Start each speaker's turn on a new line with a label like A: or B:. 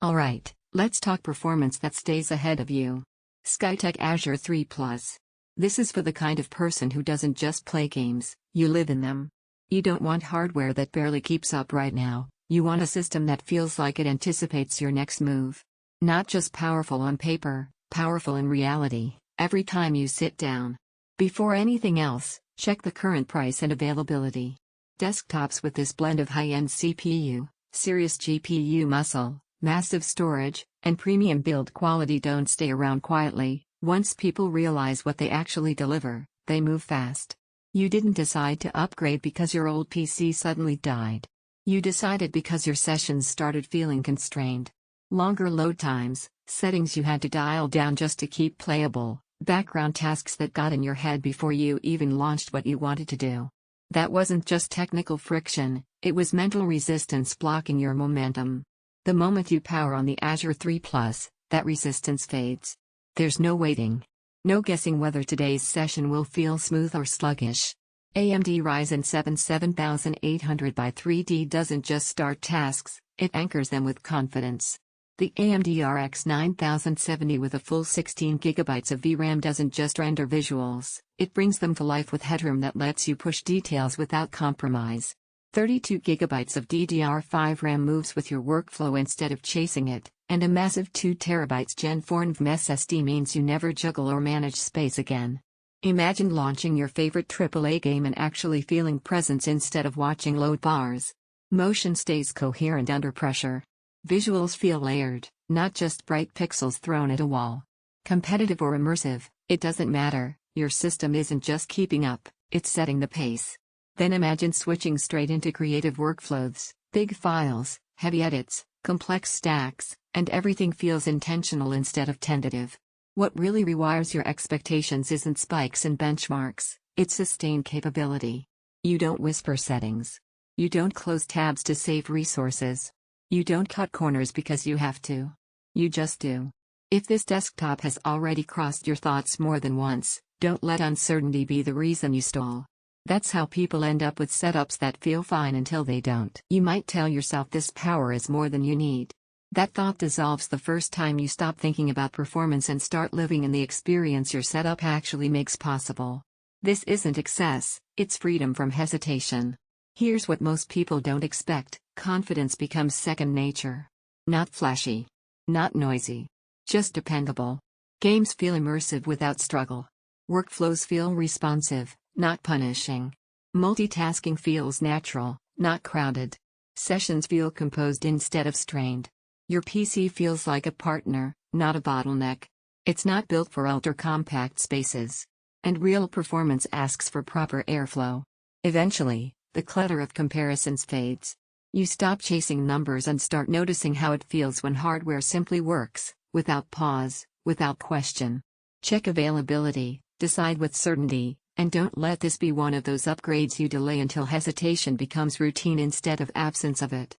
A: Alright, let's talk performance that stays ahead of you. Skytech Azure 3 Plus. This is for the kind of person who doesn't just play games, you live in them. You don't want hardware that barely keeps up right now, you want a system that feels like it anticipates your next move. Not just powerful on paper, powerful in reality, every time you sit down. Before anything else, check the current price and availability. Desktops with this blend of high-end CPU, serious GPU muscle, massive storage, and premium build quality don't stay around quietly. Once people realize what they actually deliver, they move fast. You didn't decide to upgrade because your old PC suddenly died. You decided because your sessions started feeling constrained. Longer load times, settings you had to dial down just to keep playable, background tasks that got in your head before you even launched what you wanted to do. That wasn't just technical friction, it was mental resistance blocking your momentum. The moment you power on the Azure 3 Plus, that resistance fades. There's no waiting. No guessing whether today's session will feel smooth or sluggish. AMD Ryzen 7 7800X3D doesn't just start tasks, it anchors them with confidence. The AMD RX 9070 with a full 16GB of VRAM doesn't just render visuals, it brings them to life with headroom that lets you push details without compromise. 32GB of DDR5 RAM moves with your workflow instead of chasing it, and a massive 2TB Gen4 NVMe SSD means you never juggle or manage space again. Imagine launching your favorite AAA game and actually feeling presence instead of watching load bars. Motion stays coherent under pressure. Visuals feel layered, not just bright pixels thrown at a wall. Competitive or immersive, it doesn't matter, your system isn't just keeping up, it's setting the pace. Then imagine switching straight into creative workflows, big files, heavy edits, complex stacks, and everything feels intentional instead of tentative. What really rewires your expectations isn't spikes and benchmarks, it's sustained capability. You don't whisper settings. You don't close tabs to save resources. You don't cut corners because you have to. You just do. If this desktop has already crossed your thoughts more than once, don't let uncertainty be the reason you stall. That's how people end up with setups that feel fine until they don't. You might tell yourself this power is more than you need. That thought dissolves the first time you stop thinking about performance and start living in the experience your setup actually makes possible. This isn't excess, it's freedom from hesitation. Here's what most people don't expect: confidence becomes second nature. Not flashy. Not noisy. Just dependable. Games feel immersive without struggle. Workflows feel responsive, not punishing. Multitasking feels natural, not crowded. Sessions feel composed instead of strained. Your PC feels like a partner, not a bottleneck. It's not built for ultra-compact spaces. And real performance asks for proper airflow. Eventually, the clutter of comparisons fades. You stop chasing numbers and start noticing how it feels when hardware simply works, without pause, without question. Check availability, decide with certainty, and don't let this be one of those upgrades you delay until hesitation becomes routine instead of absence of it.